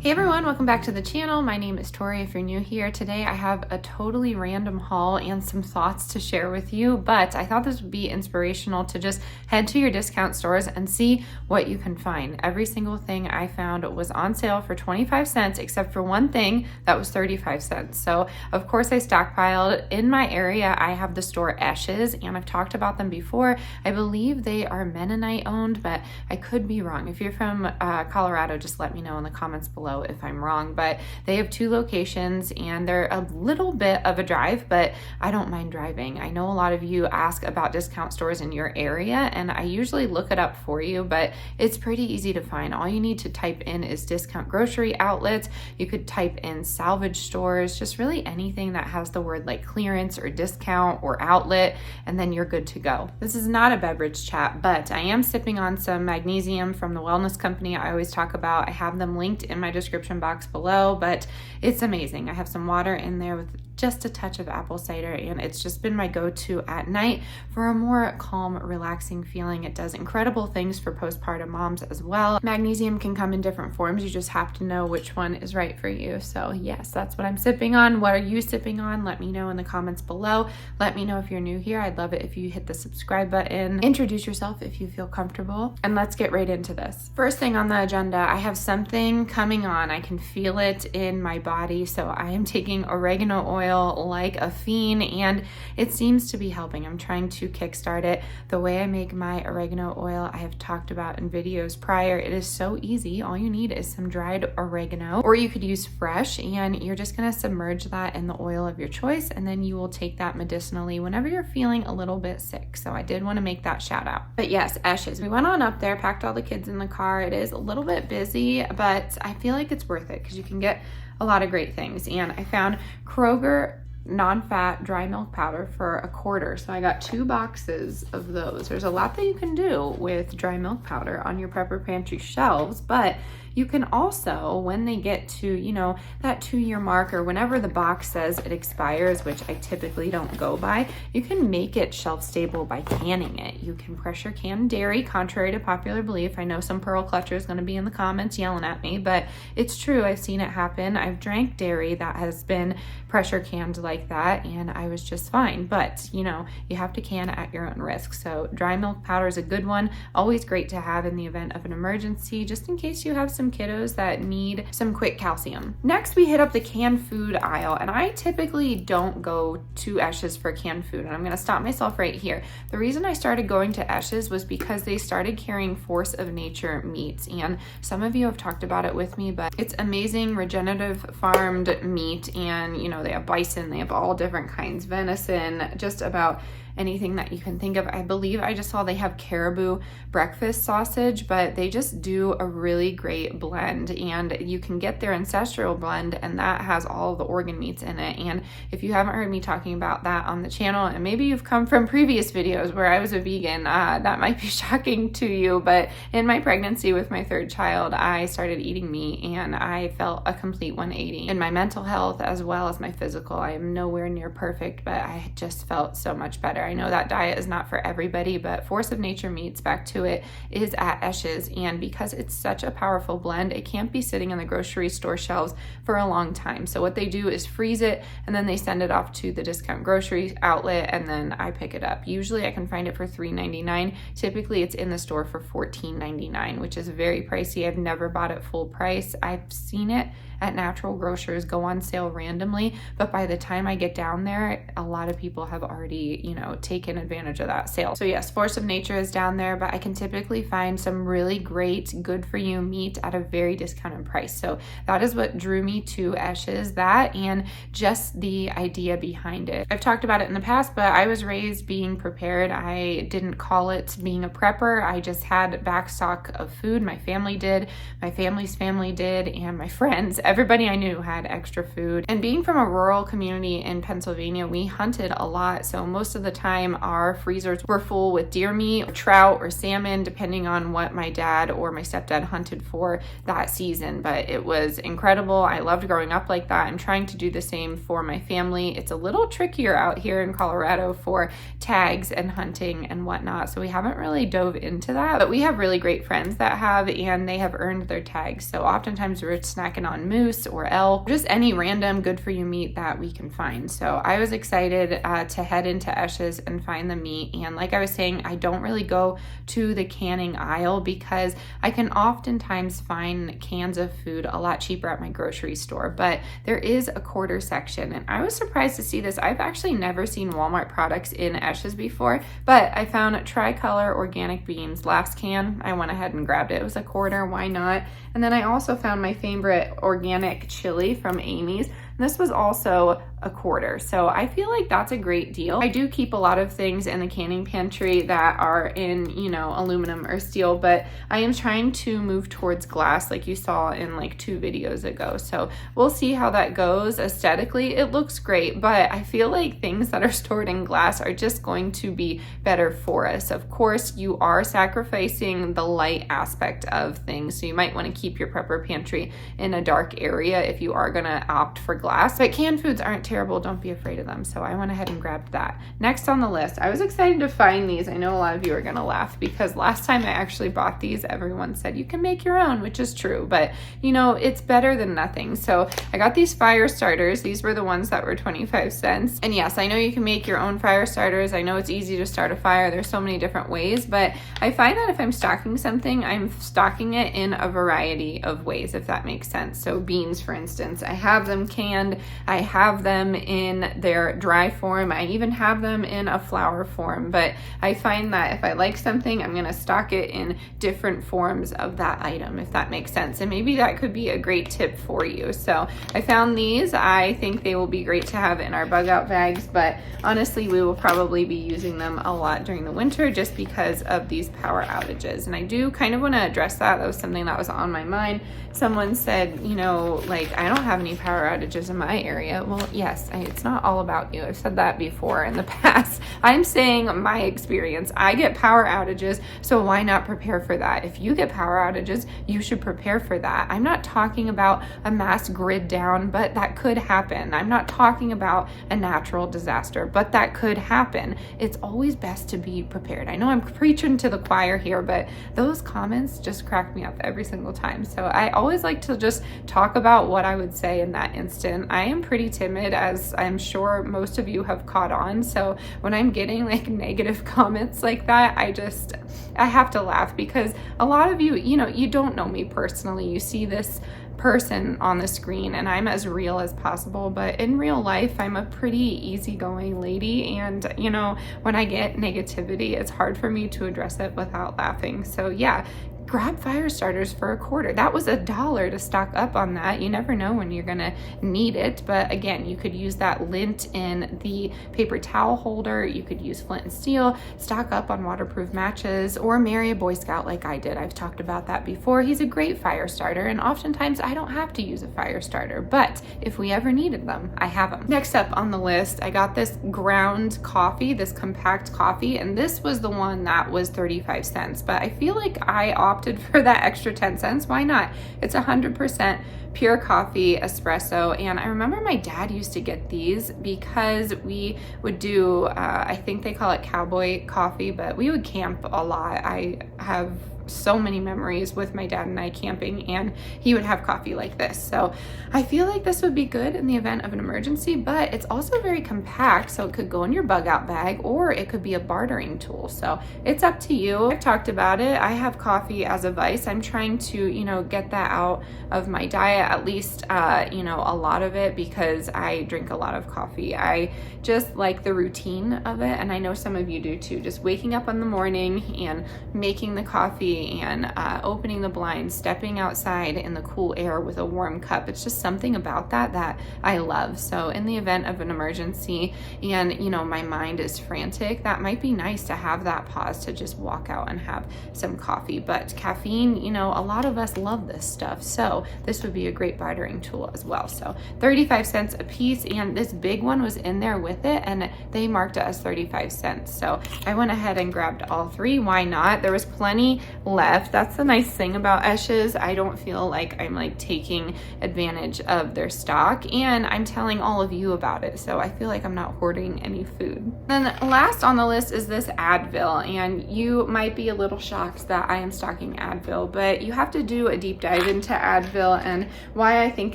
Hey everyone, welcome back to the channel. My name is Tori if you're new here. Today I have a totally random haul and some thoughts to share with you, but I thought this would be inspirational to just head to your discount stores and see what you can find. Every single thing I found was on sale for 25 cents except for one thing that was 35 cents. So of course I stockpiled. In my area I have the store Esches, and I've talked about them before. I believe they are Mennonite owned, but I could be wrong. If you're from Colorado, just let me know in the comments below if I'm wrong, but they have two locations and they're a little bit of a drive, but I don't mind driving. I know a lot of you ask about discount stores in your area, and I usually look it up for you, but it's pretty easy to find. All you need to type in is discount grocery outlets. You could type in salvage stores, just really anything that has the word like clearance or discount or outlet, and then you're good to go. This is not a beverage chat, but I am sipping on some magnesium from the wellness company I always talk about. I have them linked in my description box below, but it's amazing. I have some water in there with just a touch of apple cider, and it's just been my go-to at night for a more calm, relaxing feeling. It does incredible things for postpartum moms as well. Magnesium can come in different forms. You just have to know which one is right for you. So yes, that's what I'm sipping on. What are you sipping on? Let me know in the comments below. Let me know if you're new here. I'd love it if you hit the subscribe button. Introduce yourself if you feel comfortable, and let's get right into this. First thing on the agenda, I have something coming on. I can feel it in my body. So I am taking oregano oil like a fiend, and it seems to be helping. I'm trying to kickstart it. The way I make my oregano oil, I have talked about in videos prior. It is so easy. All you need is some dried oregano, or you could use fresh, and you're just going to submerge that in the oil of your choice, and then you will take that medicinally whenever you're feeling a little bit sick. So I did want to make that shout out. But yes, Esches. We went on up there, packed all the kids in the car. It is a little bit busy, but I feel like it's worth it because you can get a lot of great things. And I found Kroger non-fat dry milk powder for $1. So I got 2 boxes of those. There's a lot that you can do with dry milk powder on your prepper pantry shelves, but you can also, when they get to, you know, that 2-year mark or whenever the box says it expires, which I typically don't go by, you can make it shelf stable by canning it. You can pressure can dairy, contrary to popular belief. I know some pearl clutcher is going to be in the comments yelling at me, but it's true. I've seen it happen. I've drank dairy that has been pressure canned like that, and I was just fine. But, you know, you have to can at your own risk. So dry milk powder is a good one. Always great to have in the event of an emergency, just in case you have some kiddos that need some quick calcium. Next, we hit up the canned food aisle, and I typically don't go to Esches for canned food, and I'm going to stop myself right here. The reason I started going to Esches was because they started carrying Force of Nature meats, and some of you have talked about it with me, but it's amazing regenerative farmed meat, and you know, they have bison, they have all different kinds, venison, just about anything that you can think of. I believe I just saw they have caribou breakfast sausage, but they just do a really great blend, and you can get their ancestral blend, and that has all the organ meats in it. And if you haven't heard me talking about that on the channel, and maybe you've come from previous videos where I was a vegan, that might be shocking to you, but in my pregnancy with my 3rd child, I started eating meat, and I felt a complete 180 in my mental health as well as my physical. I am nowhere near perfect, but I just felt so much better. I know that diet is not for everybody, but Force of Nature Meats, back to it, is at Esches, and because it's such a powerful blend, it can't be sitting in the grocery store shelves for a long time. So what they do is freeze it, and then they send it off to the discount grocery outlet, and then I pick it up. Usually I can find it for $3.99. Typically it's in the store for $14.99, which is very pricey. I've never bought it full price. I've seen it at natural grocers go on sale randomly, but by the time I get down there, a lot of people have already, you know, taken advantage of that sale. So yes, Force of Nature is down there, but I can typically find some really great, good for you meat at a very discounted price. So that is what drew me to Esches, that and just the idea behind it. I've talked about it in the past, but I was raised being prepared. I didn't call it being a prepper. I just had back stock of food. My family did, my family's family did, and my friends. Everybody I knew had extra food. And being from a rural community in Pennsylvania, we hunted a lot. So most of the time our freezers were full with deer meat, or trout, or salmon, depending on what my dad or my stepdad hunted for that season. But it was incredible. I loved growing up like that. I'm trying to do the same for my family. It's a little trickier out here in Colorado for tags and hunting and whatnot, so we haven't really dove into that, but we have really great friends that have, and they have earned their tags. So oftentimes we're snacking on moose or elk, just any random good for you meat that we can find. So I was excited to head into Esch's and find the meat. And like I was saying, I don't really go to the canning aisle because I can oftentimes find cans of food a lot cheaper at my grocery store, but there is a quarter section, and I was surprised to see this. I've actually never seen Walmart products in Esch's before, but I found tricolor organic beans. Last can, I went ahead and grabbed it. It was a quarter, why not? And then I also found my favorite organic chili from Amy's. This was also a quarter, so I feel like that's a great deal. I do keep a lot of things in the canning pantry that are in, you know, aluminum or steel, but I am trying to move towards glass like you saw in like 2 videos ago. So we'll see how that goes. Aesthetically, it looks great, but I feel like things that are stored in glass are just going to be better for us. Of course, you are sacrificing the light aspect of things, so you might want to keep your prepper pantry in a dark area if you are gonna opt for glass. But canned foods aren't terrible, don't be afraid of them. So I went ahead and grabbed that. Next on the list, I was excited to find these. I know a lot of you are gonna laugh because last time I actually bought these, everyone said you can make your own, which is true, but you know, it's better than nothing. So I got these fire starters. These were the ones that were 25 cents. And yes, I know you can make your own fire starters. I know it's easy to start a fire. There's so many different ways, but I find that if I'm stocking something, I'm stocking it in a variety of ways, if that makes sense. So beans, for instance, I have them canned. I have them in their dry form. I even have them in a flour form, but I find that if I like something, I'm gonna stock it in different forms of that item, if that makes sense. And maybe that could be a great tip for you. So I found these. I think they will be great to have in our bug out bags, but honestly, we will probably be using them a lot during the winter just because of these power outages. And I do kind of want to address that. That was something that was on my mind. Someone said, you know, like, I don't have any power outages in my area. Well, yes, it's not all about you. I've said that before in the past. I'm saying my experience. I get power outages, so why not prepare for that? If you get power outages, you should prepare for that. I'm not talking about a mass grid down, but that could happen. I'm not talking about a natural disaster, but that could happen. It's always best to be prepared. I know I'm preaching to the choir here, but those comments just crack me up every single time. So I always like to just talk about what I would say in that instant. I am pretty timid, as I'm sure most of you have caught on. So when I'm getting like negative comments like that, I have to laugh because a lot of you, you know, you don't know me personally. You see this person on the screen and I'm as real as possible, but in real life I'm a pretty easygoing lady, and you know, when I get negativity, it's hard for me to address it without laughing. So yeah, grab fire starters for a quarter. That was $1 to stock up on that. You never know when you're gonna need it, but again, you could use that lint in the paper towel holder. You could use flint and steel, stock up on waterproof matches, or marry a Boy Scout like I did. I've talked about that before. He's a great fire starter, and oftentimes I don't have to use a fire starter, but if we ever needed them, I have them. Next up on the list, I got this ground coffee, this compact coffee, and this was the one that was 35 cents, but I feel like I opted for that extra 10 cents. Why not? It's 100% pure coffee espresso. And I remember my dad used to get these because we would do, I think they call it cowboy coffee, but we would camp a lot. I have so many memories with my dad and I camping, and he would have coffee like this. So I feel like this would be good in the event of an emergency, but it's also very compact, so it could go in your bug out bag or it could be a bartering tool. So it's up to you. I've talked about it. I have coffee as a vice. I'm trying to, you know, get that out of my diet, at least, you know, a lot of it, because I drink a lot of coffee. I just like the routine of it, and I know some of you do too. Just waking up in the morning and making the coffee coffee and opening the blinds, stepping outside in the cool air with a warm cup. It's just something about that I love. So in the event of an emergency and, you know, my mind is frantic, that might be nice to have that pause to just walk out and have some coffee. But caffeine, you know, a lot of us love this stuff. So this would be a great bartering tool as well. So 35 cents a piece, and this big one was in there with it and they marked it as 35 cents. So I went ahead and grabbed all three. Why not? There was plenty left. That's the nice thing about Esh's. I don't feel like I'm like taking advantage of their stock, and I'm telling all of you about it. So I feel like I'm not hoarding any food. Then last on the list is this Advil, and you might be a little shocked that I am stocking Advil, but you have to do a deep dive into Advil and why I think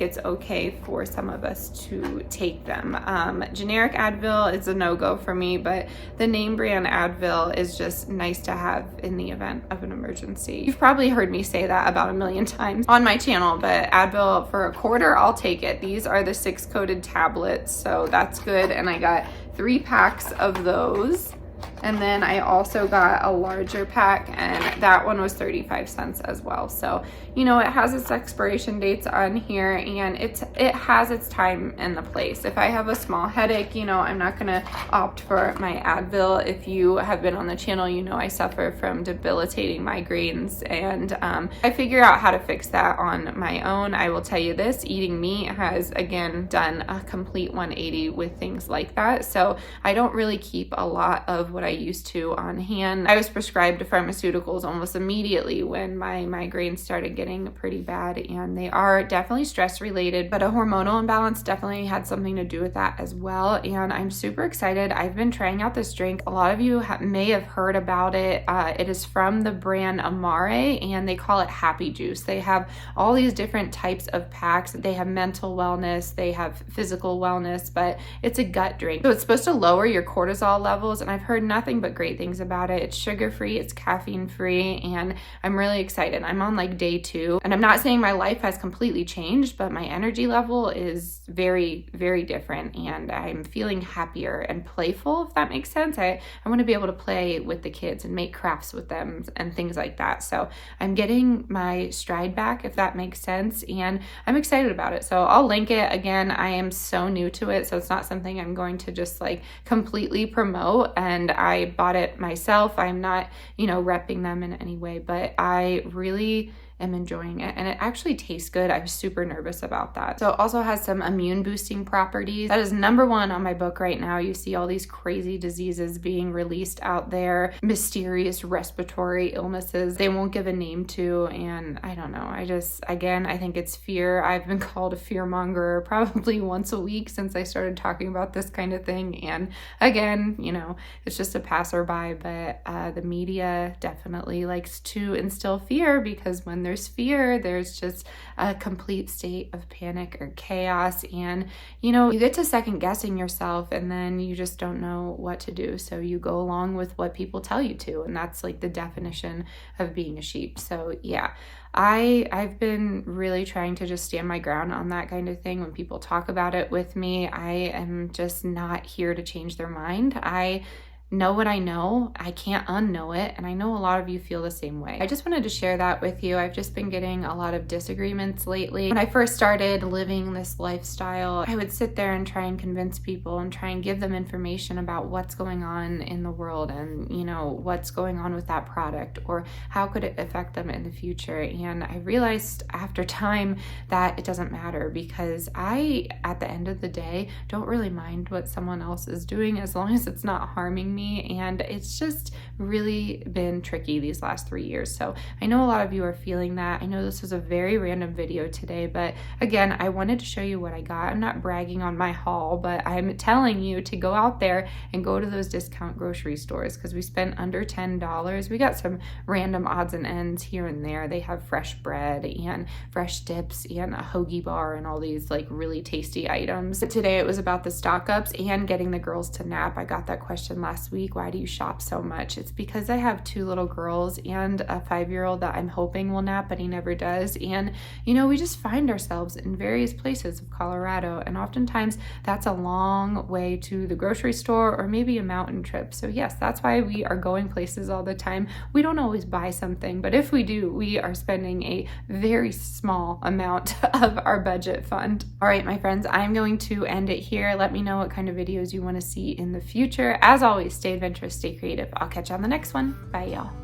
it's okay for some of us to take them. Generic Advil is a no-go for me, but the name brand Advil is just nice to have in the event of an emergency. You've probably heard me say that about a million times on my channel, but Advil for a quarter, I'll take it. These are the 6-coated tablets, so that's good. And I got 3 packs of those. And then I also got a larger pack, and that one was 35 cents as well. So, you know, it has its expiration dates on here, and it has its time and the place. If I have a small headache, you know, I'm not gonna opt for my Advil. If you have been on the channel, you know I suffer from debilitating migraines, and I figure out how to fix that on my own. I will tell you this, eating meat has, again, done a complete 180 with things like that. So I don't really keep a lot of what I used to on hand. I was prescribed pharmaceuticals almost immediately when my migraines started getting pretty bad, and they are definitely stress related, but a hormonal imbalance definitely had something to do with that as well. And I'm super excited. I've been trying out this drink. A lot of you may have heard about it. It is from the brand Amare, and they call it Happy Juice. They have all these different types of packs. They have mental wellness, they have physical wellness, but it's a gut drink. So it's supposed to lower your cortisol levels, and I've heard nothing but great things about it. It's sugar-free, it's caffeine-free, and I'm really excited. I'm on like day 2, and I'm not saying my life has completely changed, but my energy level is very, very different, and I'm feeling happier and playful, if that makes sense. I want to be able to play with the kids and make crafts with them and things like that. So I'm getting my stride back, if that makes sense, and I'm excited about it. So I'll link it. Again, I am so new to it, so it's not something I'm going to just like completely promote, and I bought it myself. I'm not, you know, repping them in any way, but I really am enjoying it, and it actually tastes good. I was super nervous about that. So it also has some immune boosting properties. That is #1 on my book right now. You see all these crazy diseases being released out there, mysterious respiratory illnesses they won't give a name to, and I don't know. I think it's fear. I've been called a fear monger probably once a week since I started talking about this kind of thing, and again, you know, it's just a passerby, but the media definitely likes to instill fear, because when there's fear, there's just a complete state of panic or chaos, and you know, you get to second guessing yourself, and then you just don't know what to do, so you go along with what people tell you to, and that's like the definition of being a sheep. So yeah, I've been really trying to just stand my ground on that kind of thing. When people talk about it with me, I am just not here to change their mind. I know what I know. I can't unknow it, and I know a lot of you feel the same way. I just wanted to share that with you. I've just been getting a lot of disagreements lately. When I first started living this lifestyle, I would sit there and try and convince people and try and give them information about what's going on in the world, and you know, what's going on with that product, or how could it affect them in the future. And I realized after time that it doesn't matter, because I, at the end of the day, don't really mind what someone else is doing as long as it's not harming me. And it's just really been tricky these last 3 years. So I know a lot of you are feeling that. I know this was a very random video today, but again, I wanted to show you what I got. I'm not bragging on my haul, but I'm telling you to go out there and go to those discount grocery stores, because we spent under $10. We got some random odds and ends here and there. They have fresh bread and fresh dips and a hoagie bar and all these like really tasty items. But today it was about the stock ups and getting the girls to nap. I got that question last last week, why do you shop so much? It's because I have 2 little girls and a 5-year-old that I'm hoping will nap, but he never does. And, we just find ourselves in various places of Colorado, and oftentimes that's a long way to the grocery store or maybe a mountain trip. So yes, that's why we are going places all the time. We don't always buy something, but if we do, we are spending a very small amount of our budget fund. All right, my friends, I'm going to end it here. Let me know what kind of videos you want to see in the future. As always, stay adventurous, stay creative. I'll catch you on the next one. Bye, y'all.